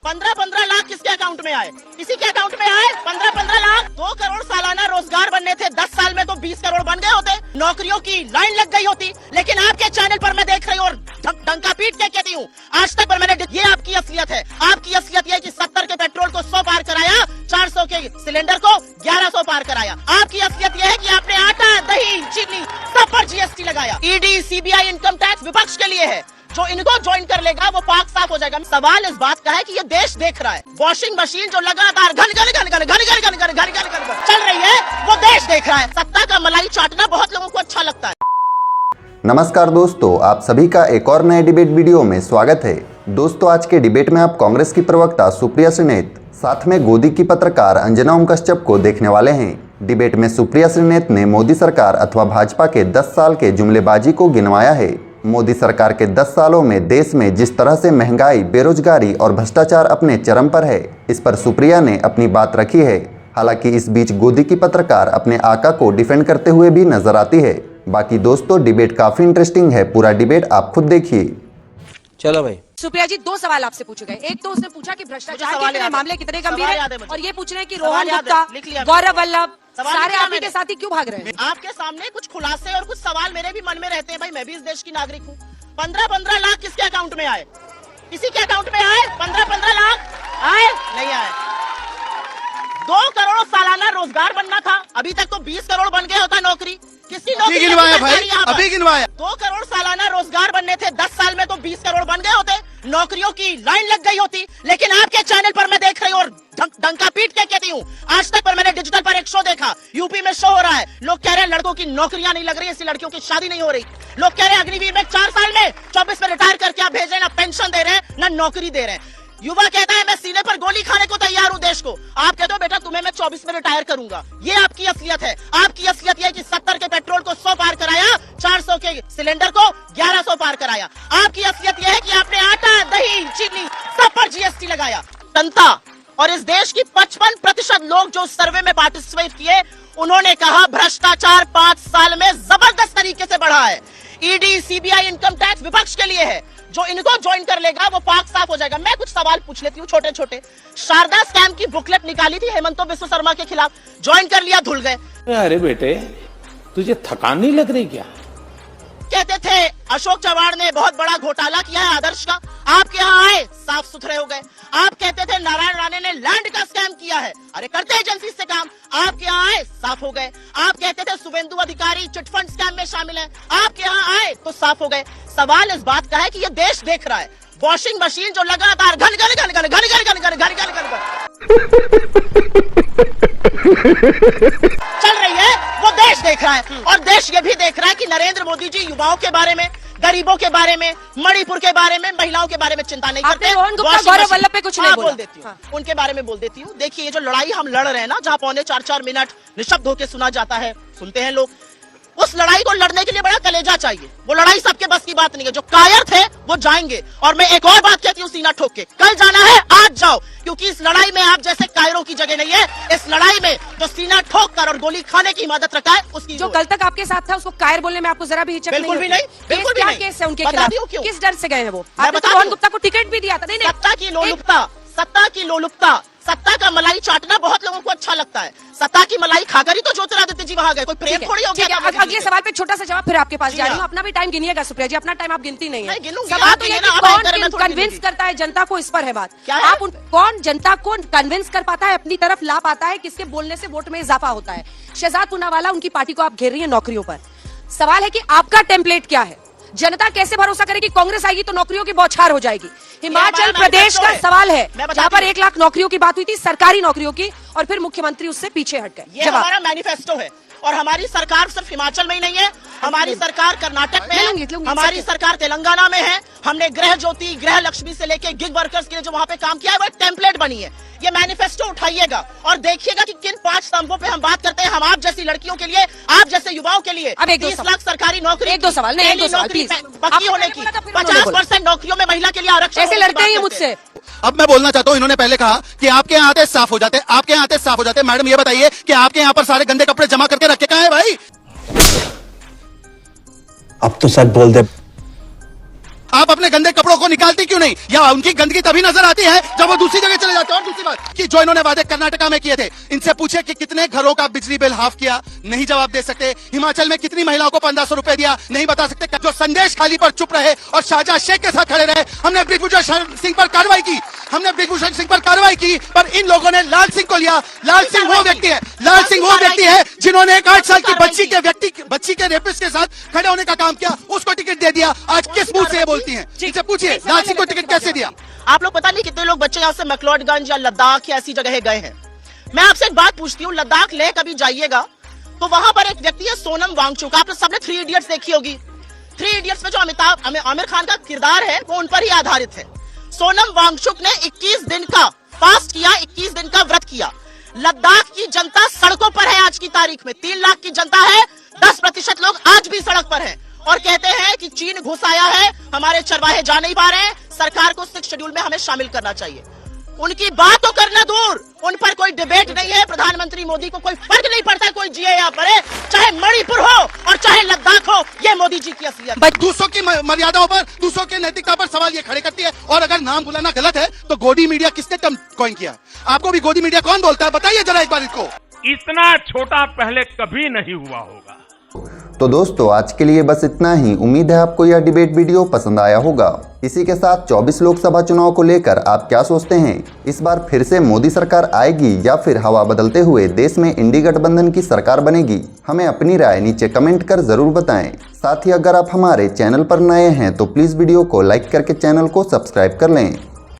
15-15 लाख किसके अकाउंट में आए? किसी के अकाउंट में आए 15-15 लाख। 2 करोड़ सालाना रोजगार बनने थे, 10 साल में तो 20 करोड़ बन गए होते, नौकरियों की लाइन लग गई होती। लेकिन आपके चैनल पर मैं देख रही हूँ और डंका पीट के कहती हूँ, आज तक पर मैंने, ये आपकी असलियत है। आपकी असलियत ये कि 70 के पेट्रोल को 100 पार कराया, 400 के सिलेंडर को 1100 पार कराया। आपकी असलियत ये है कि आपने आटा, दही, चीनी सब पर जीएसटी लगाया। ईडी, सीबीआई, इनकम टैक्स विपक्ष के लिए है। जो इनको ज्वाइन कर लेगा वो पाक साफ हो जाएगा। सवाल इस बात का है कि ये देश देख रहा है। वॉशिंग मशीन जो लगातार घन घन घन घन घन घन घन घन घन घन घन चल रही है, वो देश देख रहा है। सत्ता का मलाई चाटना बहुत लोगों को अच्छा लगता है। नमस्कार दोस्तों, आप सभी का एक और नए डिबेट वीडियो में स्वागत है। दोस्तों, आज के डिबेट में आप कांग्रेस की प्रवक्ता सुप्रिया श्रीनेत साथ में गोदी की पत्रकार अंजना ओम कश्यप को देखने वाले हैं। डिबेट में सुप्रिया श्रीनेत ने मोदी सरकार अथवा भाजपा के 10 साल के जुमलेबाजी को गिनवाया है। मोदी सरकार के 10 सालों में देश में जिस तरह से महंगाई, बेरोजगारी और भ्रष्टाचार अपने चरम पर है, इस पर सुप्रिया ने अपनी बात रखी है। हालांकि इस बीच गोदी की पत्रकार अपने आका को डिफेंड करते हुए भी नजर आती है। बाकी दोस्तों, डिबेट काफी इंटरेस्टिंग है, पूरा डिबेट आप खुद देखिए। चलो भाई। सुप्रिया जी, 2 सवाल आपसे पूछे गए। एक तो उसने पूछा कि भ्रष्टाचार के मामले कितने गंभीर हैं, और ये पूछ रहे हैं कि रोहन गुप्ता, गौरव वल्लभ सारे आप ही के साथ ही क्यों भाग रहे हैं? आपके सामने कुछ खुलासे और कुछ सवाल मेरे भी मन में रहते हैं। भाई, मैं भी इस देश की नागरिक हूँ। 15-15 लाख किसके अकाउंट में आए? किसी के अकाउंट में आए 15-15 लाख आए? नहीं आए। 2 करोड़ सालाना रोजगार बनना था, अभी तक तो 20 करोड़ बन गए होता नौकरी। किसकी नौकरी गिनवाया भाई, अभी गिनवाया। 2 करोड़ सालाना रोजगार बनने थे, 10 साल में तो 20 करोड़ बन गए होते, नौकरियों की लाइन लग गई होती। लेकिन आपके चैनल पर मैं देख रही हूँ और डंका पीट के कहती हूँ, आज तक पर मैंने डिजिटल पर एक शो देखा, यूपी में शो हो रहा है। लोग कह रहे हैं लड़कों की नौकरियां नहीं लग रही, इसलिए लड़कियों की शादी नहीं हो रही। लोग कह रहे हैं अग्निवीर में 4 साल में 24 में रिटायर करके आप भेज रहे हैं, ना पेंशन दे रहे हैं, ना नौकरी दे रहे हैं। युवा कहता है मैं सीने पर गोली खाने को तैयार हूँ देश को। आप कहते हो बेटा तुम्हें मैं 24 में रिटायर करूंगा। ये आपकी असलियत है। आपकी असलियत ये है कि 70 के पेट्रोल को 100 पार कराया, 400 के सिलेंडर को 1100 पार कराया। आपकी असलियत ये है कि आपने आटा, दही, चीनी सब पर जीएसटी लगाया। जनता और इस देश की 55% लोग जो सर्वे में पार्टिसिपेट किए, उन्होंने कहा भ्रष्टाचार 5 साल में जबरदस्त तरीके से बढ़ा है। ईडी, सीबीआई, इनकम टैक्स विपक्ष के लिए है। जो इनको ज्वाइन कर लेगा वो पाक साफ हो जाएगा। मैं कुछ सवाल पूछ लेती हूँ छोटे छोटे। शारदा स्कैम की बुकलेट निकाली थी हेमंत बिस्व शर्मा के खिलाफ, ज्वाइन कर लिया, धुल गए। अरे बेटे, तुझे थकान नहीं लग रही क्या? कहते थे अशोक चव्हाण ने बहुत बड़ा घोटाला किया है आदर्श का, आपके यहाँ आए साफ सुथरे हो गए। आप कहते थे नारायण राणे ने लैंड का स्कैम किया है, अरे करते एजेंसी से काम, आपके यहाँ आए साफ हो गए। आप कहते थे शुभेंदु अधिकारी चिटफंड स्कैम में शामिल है, आपके यहाँ आए तो साफ हो गए। सवाल इस बात का है कि ये देश देख रहा है। वॉशिंग मशीन जो लगातार घन घन घन घन घन घन घन घन घन घन चल रही है, वो देश देख रहा है। और देश ये भी देख रहा है कि नरेंद्र मोदी जी युवाओं के बारे में, गरीबों के बारे में, मणिपुर के बारे में, महिलाओं के बारे में चिंता नहीं करते। रोहन गुप्ता, गौरव वल्लभ पे कुछ नहीं बोल देती हूँ, उनके बारे में बोल देती हूँ। देखिए, ये जो लड़ाई हम लड़ रहे हैं ना, जहाँ पौने 4-4 मिनट निशब्द होकर सुना जाता है, सुनते हैं लोग, उस लड़ाई को लड़ने के लिए बड़ा कलेजा चाहिए। वो लड़ाई सबके बस की बात नहीं है। जो कायर थे वो जाएंगे। और मैं एक और बात कहती हूँ सीना ठोक के, कल जाना है आज जाओ, क्योंकि इस लड़ाई में आप जैसे कायरों की जगह नहीं है। इस लड़ाई में जो सीना ठोक कर और गोली खाने की हिम्मत रखा है, उसकी जो कल तक आपके साथ था उसको कायर बोलने में आपको जरा भी हिचक बिल्कुल भी नहीं, बिल्कुल भी क्या नहीं। केस है उनके बता खिलाफ? दूं क्यों? किस डर से गए हैं वो? मैं आपने बता तो रोहन दूं। गुप्ता को टिकट भी दिया था। नहीं, सत्ता की लोलुपता, सत्ता की लोलुपता, सत्ता का मलाई चाटना बहुत लोगों को अच्छा लगता है। सत्ता की मलाई खाकर ही तो ज्योतिरादित्य जी वहां गए। कोई प्रेम थोड़ी हो गया। अगले सवाल पे छोटा सा जवाब फिर आपके पास जा रही हूँ। अपना भी टाइम गिनिएगा सुप्रिया जी, अपना टाइम आप गिनती नहीं है। सवाल तो ये कि कौन कन्विंस करता है जनता को, इस पर है बात। आप कौन जनता को कन्विंस कर पाता है, अपनी तरफ ला पाता है, किसके बोलने से वोट में इजाफा होता है। शहजाद पूनावाला, उनकी पार्टी को आप घेर रही है नौकरियों पर। सवाल है कि आपका टेम्पलेट क्या है? जनता कैसे भरोसा करेगी कांग्रेस आएगी तो नौकरियों की बौछार हो जाएगी? हिमाचल प्रदेश का सवाल है, जहां पर 1 लाख नौकरियों की बात हुई थी, सरकारी नौकरियों की, और फिर मुख्यमंत्री उससे पीछे हट गए। ये हमारा मैनिफेस्टो है। और हमारी सरकार सिर्फ हिमाचल में ही नहीं है, हमारी सरकार कर्नाटक में है, हमारी सरकार तेलंगाना में है। हमने गृह ज्योति, गृह लक्ष्मी से लेके गिग वर्कर्स के लिए जो वहाँ पे काम किया है, वो एक टेम्पलेट बनी है। ये मैनिफेस्टो उठाइएगा और देखिएगा कि किन 5 स्तंभों पे हम बात करते हैं। हम आप जैसी लड़कियों के लिए, आप जैसे युवाओं के लिए 30 लाख सरकारी नौकरी, 1-2 सवाल नहीं, 1-2 सवाल पक्की होने की, 50% नौकरियों में महिला के लिए आरक्षण। ऐसे लड़ते हैं मुझसे। अब मैं बोलना चाहता हूँ, इन्होंने पहले कहा कि आपके यहाँ आते साफ हो जाते, आपके यहाँ आते साफ हो जाते। मैडम ये बताइए कि आपके यहाँ पर सारे गंदे कपड़े जमा करके रखे कहाँ है भाई? अब तो सच बोल दे, आप अपने गंदे कपड़ों को निकालती क्यों नहीं? या उनकी गंदगी तभी नजर आती है जब वो दूसरी जगह चले जाते हैं। और दूसरी बात कि जो इन्होंने वादे कर्नाटका में किए थे, इनसे पूछे कि कितने घरों का बिजली बिल हाफ किया, नहीं जवाब दे सकते। हिमाचल में कितनी महिलाओं को 1500 रुपए दिया, नहीं बता सकते। जो संदेश खाली पर चुप रहे और शाहजहां शेख के साथ खड़े रहे। हमने ब्रिजभूषण सिंह पर कार्रवाई की, पर इन लोगों ने लाल सिंह को लिया। लाल सिंह वो व्यक्ति है जिन्होंने एक 8 साल की बच्ची के रेपिस्ट के साथ खड़े होने का काम किया, उसको टिकट दे दिया। आज किस मुंह से ये बोलती हैं? इनसे पूछिए लाल सिंह को टिकट कैसे दिया? आप लोग पता नहीं कितने लोग बच्चे यहाँ से मैक्लोडगंज या लद्दाख या ऐसी जगह गए हैं। मैं आपसे एक बात पूछती हूँ, लद्दाख लेह कभी जाइएगा तो वहां पर एक व्यक्ति है सोनम वांगचुक। आपने सबने 3 इडियट्स देखी होगी। 3 इडियट्स में जो आमिर खान का किरदार है वो उन पर ही आधारित है। सोनम वांगचुक ने 21 दिन का फास्ट किया, 21 दिन का व्रत किया। लद्दाख की जनता सड़कों पर है आज की तारीख में। 3 लाख की जनता है, 10% लोग आज भी सड़क पर हैं और कहते हैं कि चीन घुस आया है, हमारे चरवाहे जा नहीं पा रहे हैं, सरकार को 6 शेड्यूल में हमें शामिल करना चाहिए। उनकी बात तो करना दूर, उन पर कोई डिबेट नहीं है। प्रधानमंत्री मोदी को कोई फर्क नहीं पड़ता कोई जिए या मरे, चाहे मणिपुर हो और चाहे लद्दाख हो। ये मोदी जी की असलियत। दूसरों की मर्यादाओं पर, दूसरों के नैतिकता पर सवाल ये खड़े करती है। और अगर नाम बुलाना गलत है तो गोदी मीडिया किसने टर्म कॉइन किया? आपको भी गोदी मीडिया कौन बोलता है? बताइए जरा एक बार इसको। इतना छोटा पहले कभी नहीं हुआ होगा। तो दोस्तों आज के लिए बस इतना ही। उम्मीद है आपको यह डिबेट वीडियो पसंद आया होगा। इसी के साथ 24 लोकसभा चुनाव को लेकर आप क्या सोचते हैं? इस बार फिर से मोदी सरकार आएगी या फिर हवा बदलते हुए देश में इंडी गठबंधन की सरकार बनेगी? हमें अपनी राय नीचे कमेंट कर जरूर बताएं। साथ ही अगर आप हमारे चैनल पर नए हैं तो प्लीज़ वीडियो को लाइक करके चैनल को सब्सक्राइब कर लें।